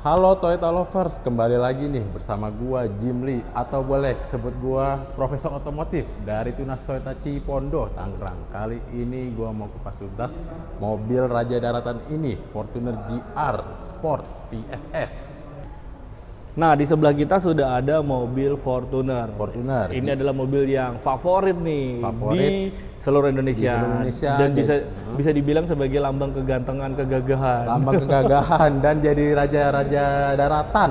Halo Toyota Lovers, kembali lagi nih bersama gua Jim Lee atau boleh sebut gua Profesor Otomotif dari Tunas Toyota Cipondoh, Tangerang. Kali ini gua mau kupas tuntas mobil raja daratan ini, Fortuner GR Sport TSS. Nah, di sebelah kita sudah ada mobil Fortuner. Ini adalah mobil yang favorit nih di seluruh Indonesia. Dan bisa dibilang sebagai lambang kegantengan, kegagahan. Lambang kegagahan dan jadi raja-raja daratan.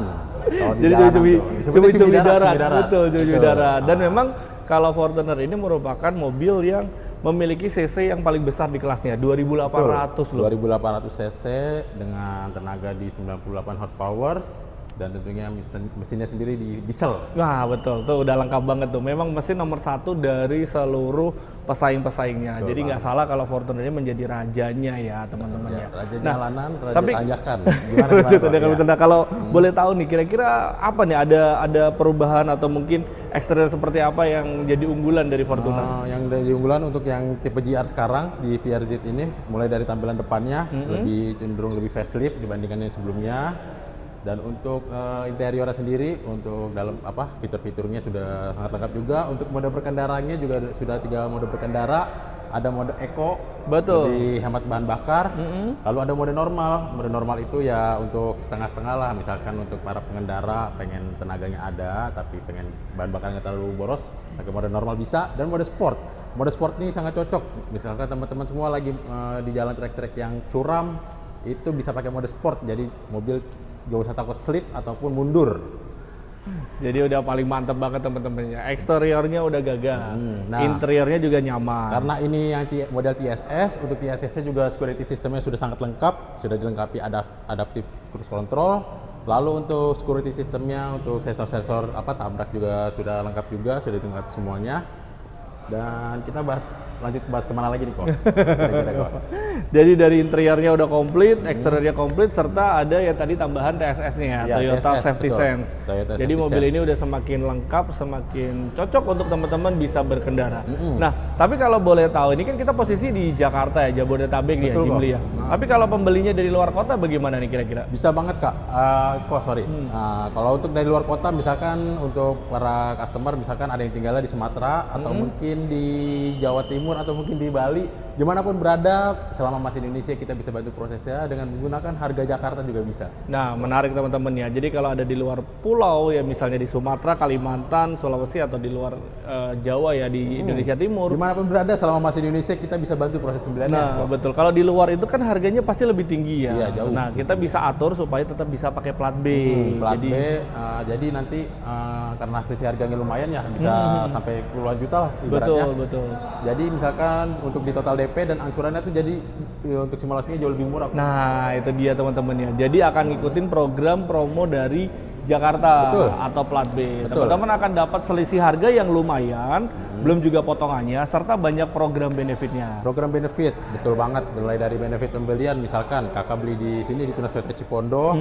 Jadi cumi-cumi darat. Betul, cumi darat. Dan memang kalau Fortuner ini merupakan mobil yang memiliki cc yang paling besar di kelasnya, 2800 loh. 2800 cc dengan tenaga di 98 horsepower. Dan tentunya mesinnya sendiri di diesel. Wah betul, tuh udah lengkap banget tuh. Memang mesin nomor 1 dari seluruh pesaing-pesaingnya. Jadi nggak salah kalau Fortuner ini menjadi rajanya ya teman-teman ya. Raja jalanan, raja tapi tanjakan. Gimana kalau boleh tahu nih kira-kira apa nih ada perubahan atau mungkin eksterior seperti apa yang jadi unggulan dari Fortuner? Yang jadi unggulan untuk yang tipe GR sekarang di VRZ ini, mulai dari tampilan depannya lebih cenderung lebih facelift dibandingkan yang sebelumnya. Dan untuk interiornya sendiri, untuk dalam fitur-fiturnya sudah sangat lengkap juga. Untuk mode berkendaranya juga sudah 3 mode berkendara. Ada mode eco, lebih hemat bahan bakar. Lalu ada mode normal. Mode normal itu ya untuk setengah-setengah lah. Misalkan untuk para pengendara pengen tenaganya ada, tapi pengen bahan bakarnya terlalu boros, pakai mode normal bisa. Dan mode sport. Mode sport ini sangat cocok. Misalkan teman-teman semua lagi di jalan trek-trek yang curam, itu bisa pakai mode sport. Jadi mobil gak usah takut slip ataupun mundur. Jadi udah paling mantep banget teman-temannya. Eksteriornya udah gagah, interiornya juga nyaman. Karena ini yang model TSS, untuk TSS-nya juga security systemnya sudah sangat lengkap, sudah dilengkapi adaptive cruise control. Lalu untuk security systemnya, untuk sensor-sensor tabrak juga sudah lengkap juga, sudah dilengkapi semuanya. Dan kita lanjut bahas kemana lagi nih kok? Jadi dari interiornya udah komplit, eksteriornya komplit, serta ada ya tadi tambahan TSS-nya, Toyota TSS, Safety betul. Sense. Jadi mobil ini udah semakin lengkap, semakin cocok untuk teman-teman bisa berkendara. Nah, tapi kalau boleh tahu, ini kan kita posisi di Jakarta ya, Jabodetabek ya, Jim Lee ya. Tapi kalau pembelinya dari luar kota bagaimana nih kira-kira? Bisa banget Kak. Kalau untuk dari luar kota, misalkan untuk para customer, misalkan ada yang tinggalnya di Sumatera atau mungkin di Jawa Timur atau mungkin di Bali, dimanapun berada, selama masih di Indonesia kita bisa bantu prosesnya dengan menggunakan harga Jakarta juga bisa. Nah, menarik teman-teman ya. Jadi kalau ada di luar pulau ya, misalnya di Sumatera, Kalimantan, Sulawesi atau di luar Jawa ya di Indonesia Timur, dimanapun berada selama masih di Indonesia kita bisa bantu proses pembeliannya. Nah, betul. Kalau di luar itu kan harganya pasti lebih tinggi ya. Iya, jauh. Nah, kita bisa atur supaya tetap bisa pakai plat B. Jadi nanti karena selisih harganya lumayan ya, bisa sampai puluhan juta lah ibaratnya. Betul. Jadi misalkan untuk di total DP dan angsurannya tuh jadi untuk simulasinya jauh lebih murah. Nah, itu dia teman-teman ya. Jadi akan ngikutin program promo dari Jakarta atau plat B. Teman-teman akan dapat selisih harga yang lumayan, belum juga potongannya, serta banyak program benefitnya. Program benefit, betul banget. Mulai dari benefit pembelian, misalkan kakak beli di sini di Tunas Toyota Cipondoh,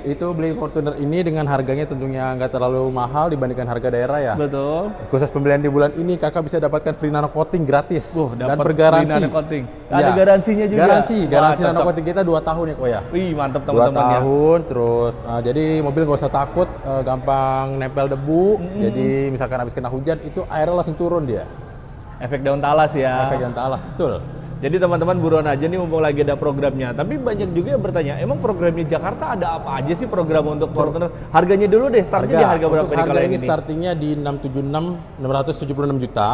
itu beli Fortuner ini dengan harganya tentunya nggak terlalu mahal dibandingkan harga daerah ya. Betul. Khusus pembelian di bulan ini kakak bisa dapatkan free nano coating gratis dan Free bergaransi. nano coating. Ada garansinya juga. Garansi nano coating kita 2 tahun ya kok ya. Wih, mantap teman-teman ya. 2 tahun terus jadi mobil nggak usah takut gampang nempel debu. Jadi misalkan habis kena hujan itu airnya langsung turun dia. Efek daun talas ya. Efek daun talas, betul. Jadi teman-teman buruan aja nih mumpung lagi ada programnya. Tapi banyak juga yang bertanya, emang programnya Jakarta ada apa aja sih program untuk Fortuner? Harganya dulu deh, startnya di harga berapa nih kalau ini? Startingnya di 676 juta.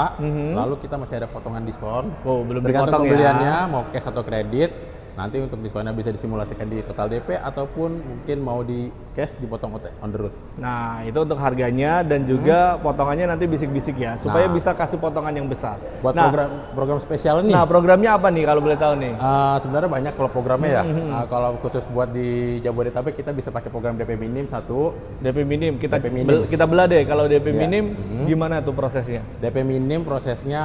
Lalu kita masih ada potongan diskon. Oh, belum tergantung dipotong pembeliannya, ya. mau cash atau kredit. Nanti untuk diskonnya bisa disimulasikan di total DP ataupun mungkin mau di cash dipotong on the road. Nah, itu untuk harganya dan juga potongannya nanti bisik-bisik ya, supaya bisa kasih potongan yang besar. Buat program spesial nih. Nah, programnya apa nih kalau boleh tahu nih? Sebenarnya banyak kalau programnya ya. Kalau khusus buat di Jabodetabek kita bisa pakai program DP minim 1. DP minim, kita belah deh. Kalau DP minim gimana tuh prosesnya? DP minim prosesnya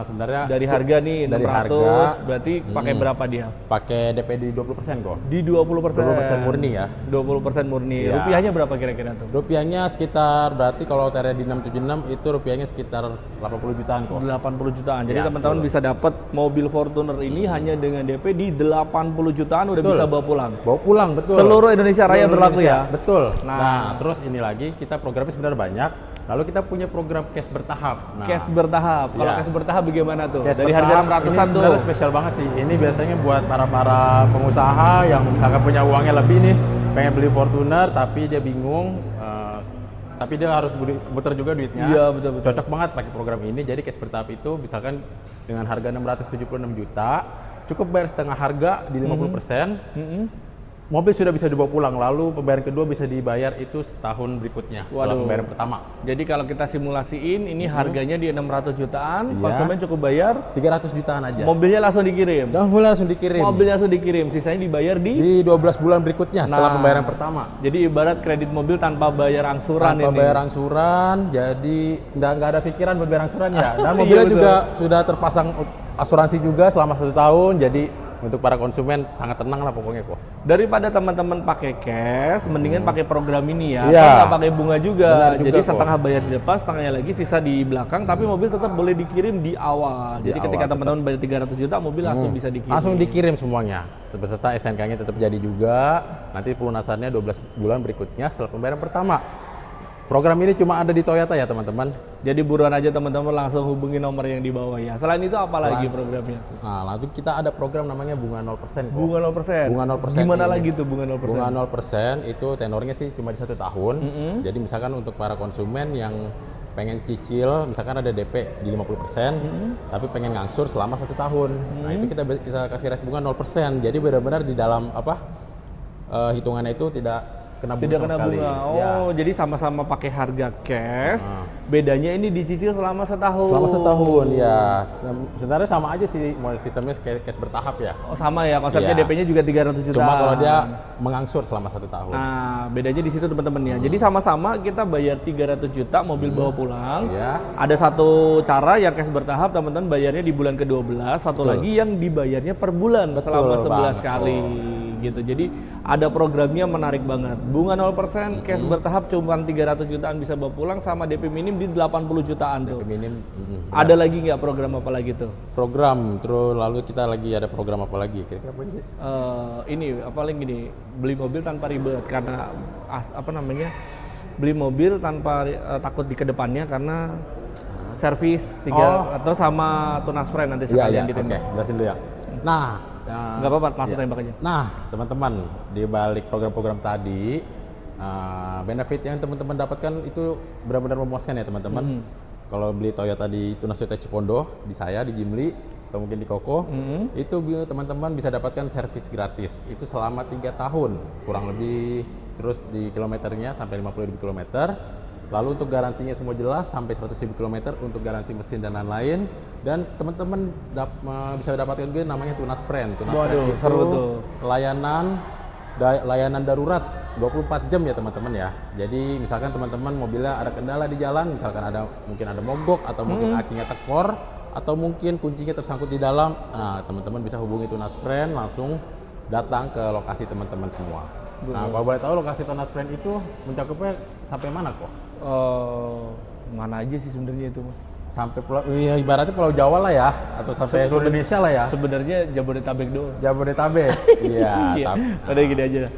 sebenarnya dari harga nih 600, berarti pakai berapa dia? perbulannya? Pakai DP di 20% kok. Di 20%. 20% murni ya. 20% murni. Iya. Rupiahnya berapa kira-kira tuh? Rupiahnya sekitar, berarti kalau TR di 676 itu rupiahnya sekitar 80 jutaan kok. 80 jutaan. Jadi Ya, teman-teman bisa dapat mobil Fortuner ini hanya dengan DP di 80 jutaan udah Betul. bisa bawa pulang. Bawa pulang, betul. Seluruh Indonesia Raya Seluruh berlaku Indonesia, ya? Betul. Nah. Nah, terus ini lagi kita programnya sebenarnya banyak. Lalu kita punya program cash bertahap. Nah, Cash bertahap. Kalau Iya. cash bertahap bagaimana tuh? cash Dari bertahap harga 600-an ini tuh. sebenarnya spesial banget sih. Ini biasanya buat para pengusaha yang misalkan punya uangnya lebih nih, pengen beli Fortuner tapi dia bingung, tapi dia harus muter juga duitnya. Iya, betul. Cocok banget pakai program ini. Jadi cash bertahap itu misalkan dengan harga 676 juta, cukup bayar setengah harga di 50%. Mobil sudah bisa dibawa pulang, lalu pembayaran kedua bisa dibayar itu setahun berikutnya setelah Waduh. pembayaran pertama. Jadi kalau kita simulasiin ini harganya di 600 jutaan, Iya. konsumen cukup bayar, 300 jutaan aja. mobilnya langsung dikirim. Dan mulai langsung dikirim. Mobilnya langsung dikirim, sisanya dibayar Di 12 bulan berikutnya setelah Nah. pembayaran pertama. Jadi ibarat kredit mobil tanpa bayar angsuran Tanpa ini. bayar angsuran, jadi nggak ada pikiran buat bayar angsuran ya. Dan Iya, mobilnya betul. juga sudah terpasang asuransi juga selama 1 tahun. Jadi untuk para konsumen sangat tenang lah pokoknya kok. Daripada teman-teman pakai cash, mendingan pakai program ini ya. Iya. Atau nggak pakai bunga juga. Benar juga Jadi kok. setengah bayar di depan, setengahnya lagi sisa di belakang. Tapi mobil tetap boleh dikirim di awal. Di Jadi awal, ketika teman-teman bayar 300 juta, mobil langsung bisa dikirim. Langsung dikirim semuanya. Beserta STNK-nya tetap jadi juga. Nanti pelunasannya 12 bulan berikutnya setelah pembayaran pertama. Program ini cuma ada di Toyota ya teman-teman. Jadi buruan aja teman-teman langsung hubungi nomor yang di bawah ya. Selain itu apa lagi programnya? Nah, lalu kita ada program namanya bunga 0% kok. Bunga 0%. Bunga 0% Gimana ini. lagi tuh bunga 0%? Bunga 0% itu tenornya sih cuma di 1 tahun. Jadi misalkan untuk para konsumen yang pengen cicil, misalkan ada DP di 50%, tapi pengen ngangsur selama 1 tahun. Nah itu kita bisa kasih rate bunga 0%. Jadi benar-benar di dalam hitungannya itu tidak kena bunga Tidak sama kena sekali. bunga. Oh, Ya. jadi sama-sama pakai harga cash. Bedanya ini dicicil selama setahun. Selama setahun ya. Sebenarnya sama aja sih sistemnya cash bertahap ya. Oh, sama ya. Konsepnya Iya. DP-nya juga 300 juta. Cuma kalau dia mengangsur selama 1 tahun. Nah, bedanya di situ teman-teman ya. Jadi sama-sama kita bayar 300 juta mobil bawa pulang. Iya. Ada satu cara yang cash bertahap, teman-teman bayarnya di bulan ke-12, satu Betul. lagi yang dibayarnya per bulan Betul selama 11 banget, kali gitu. Jadi ada programnya menarik banget. Bunga 0%, cash bertahap cuma 300 jutaan bisa bawa pulang sama DP minim di 80 jutaan tuh. Minim. Ada lagi nggak program apa lagi tuh? Program, terus lalu kita lagi ada program apa lagi? Kira-kira apa sih? Ini apalagi gini, beli mobil tanpa ribet karena beli mobil tanpa takut di kedepannya karena servis atau sama tunas friend nanti sekalian ditembak. Oke, jelasin dulu ya. Nah, Nggak apa-apa, langsung tembak aja. nah teman-teman, di balik program-program tadi, benefit yang teman-teman dapatkan itu benar-benar memuaskan ya teman-teman. Kalau beli Toyota di Tunas Toyota Cipondo, di saya, di Jimli, atau mungkin di Koko, itu teman-teman bisa dapatkan servis gratis. Itu selama 3 tahun, kurang lebih, terus di kilometernya sampai 50.000 kilometer. Lalu untuk garansinya semua jelas, sampai 100.000 kilometer untuk garansi mesin dan lain-lain. Dan teman-teman bisa dapatkan juga namanya Tunas Friend. Tunas Waduh, Friend seru itu tuh. layanan darurat 24 jam ya teman-teman ya. Jadi misalkan teman-teman mobilnya ada kendala di jalan, misalkan mungkin ada mogok atau mungkin akinya tekor atau mungkin kuncinya tersangkut di dalam, nah teman-teman bisa hubungi Tunas Friend, langsung datang ke lokasi teman-teman semua. Nah, kalau boleh tahu lokasi Tunas Friend itu mencakupnya sampai mana kok? Mana aja sih sebenarnya itu mah. Sampai ya ibaratnya Pulau Jawa lah ya, atau sampai seluruh Indonesia lah ya. Sebenarnya Jabodetabek doang. Jabodetabek. Iya, Udah gini aja.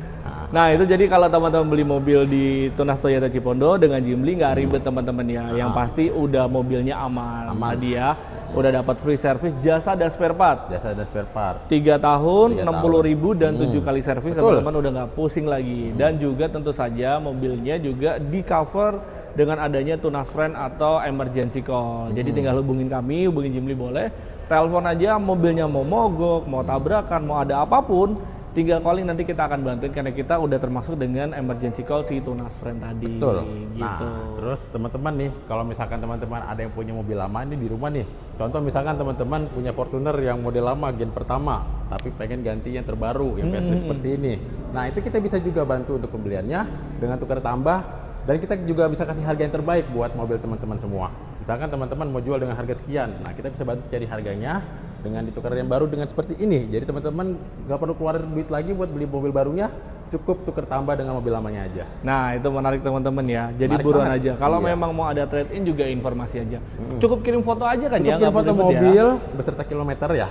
Nah itu jadi kalau teman-teman beli mobil di Tunas Toyota Cipondo dengan Jimli nggak ribet teman-teman ya. Yang pasti udah mobilnya aman. Dia udah dapat free service, jasa dan spare part. Jasa dan spare part. 3 tahun, 3 60.000 dan 7 kali servis, Betul. teman-teman udah nggak pusing lagi. Dan juga tentu saja mobilnya juga di cover dengan adanya Tunas Friend atau emergency call. Jadi tinggal hubungin kami, hubungin Jimli boleh. Telepon aja, mobilnya mau mogok, mau tabrakan, mau ada apapun, tinggal calling, nanti kita akan bantuin karena kita udah termasuk dengan emergency call si Tunas Friend tadi. Betul. Gitu. Nah, terus teman-teman nih, kalau misalkan teman-teman ada yang punya mobil lama ini di rumah nih. Contoh misalkan teman-teman punya Fortuner yang model lama gen pertama, tapi pengen ganti yang terbaru, yang facelift seperti ini. Nah, itu kita bisa juga bantu untuk pembeliannya dengan tukar tambah. Dan kita juga bisa kasih harga yang terbaik buat mobil teman-teman semua. Misalkan teman-teman mau jual dengan harga sekian, nah kita bisa bantu cari harganya. dengan ditukar yang baru dengan seperti ini. Jadi teman-teman nggak perlu keluar duit lagi buat beli mobil barunya, cukup tukar tambah dengan mobil lamanya aja. Nah, itu menarik teman-teman ya. Jadi Menarik buruan banget. aja. Kalau Iya. memang mau ada trade-in juga informasi aja. Cukup kirim foto aja kan ya? Cukup kirim nggak foto perlu ribet ya? mobil beserta kilometer ya.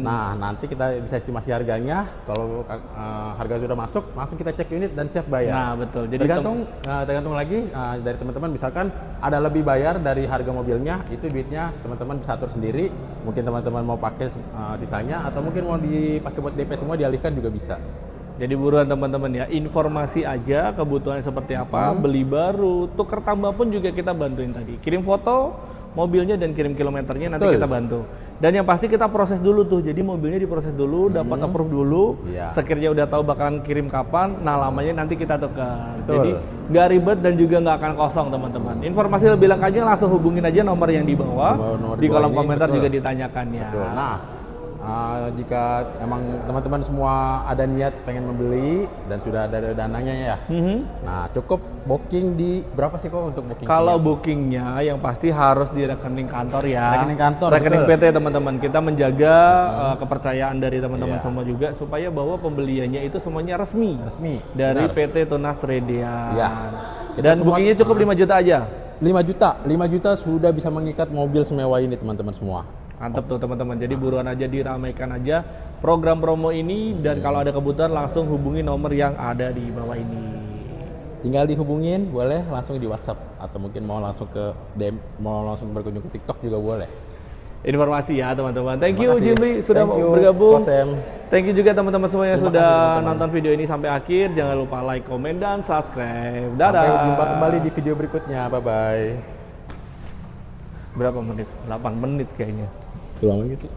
Nah, Nanti kita bisa estimasi harganya. Kalau harga sudah masuk, langsung kita cek unit dan siap bayar. Nah, betul. Jadi Tergantung lagi dari teman-teman. Misalkan ada lebih bayar dari harga mobilnya, itu duitnya teman-teman bisa atur sendiri. Mungkin teman-teman mau pakai sisanya, atau mungkin mau dipakai buat DP semua dialihkan juga bisa. Jadi buruan teman-teman ya, informasi aja kebutuhannya seperti apa, beli baru, tuker tambah pun juga kita bantuin tadi. Kirim foto mobilnya dan kirim kilometernya nanti Betul. kita bantu. Dan yang pasti kita proses dulu tuh, jadi mobilnya diproses dulu, dapat approve dulu, Iya. sekiranya udah tahu bakalan kirim kapan, nah lamanya nanti kita tukar. Betul. Jadi nggak ribet dan juga nggak akan kosong teman-teman. Informasi lebih lengkapnya langsung hubungin aja nomor yang di bawah, Nomor di bawah kolom ini, komentar betul. juga ditanyakan ya. Betul. Nah, jika emang teman-teman semua ada niat pengen membeli dan sudah ada dananya ya, nah cukup booking di berapa sih kok untuk booking? Kalau bookingnya yang pasti harus di rekening kantor ya. Rekening kantor, rekening betul. PT teman-teman. Kita menjaga kepercayaan dari teman-teman Iya. semua juga supaya bahwa pembeliannya itu semuanya resmi dari benar. PT Tunas Radian. Iya. Kita Dan semua- bookingnya cukup 5 juta aja. 5 juta sudah bisa mengikat mobil semewah ini teman-teman semua. Mantap tuh teman-teman. Jadi buruan aja, diramaikan aja program promo ini, dan kalau ada kebutuhan langsung hubungi nomor yang ada di bawah ini. Tinggal dihubungin, boleh langsung di WhatsApp, atau mungkin mau langsung ke DM, mau langsung berkunjung ke TikTok juga boleh. Informasi ya teman-teman. Thank you Terima kasih. Jimli sudah Thank you, bergabung. Kosem. Thank you juga teman-teman semua yang Terima sudah kasih, teman-teman. nonton video ini sampai akhir. Jangan lupa like, komen, dan subscribe. Dadah. Sampai jumpa kembali di video berikutnya. Bye-bye. Berapa menit? 8 menit kayaknya. Ulang lagi sih.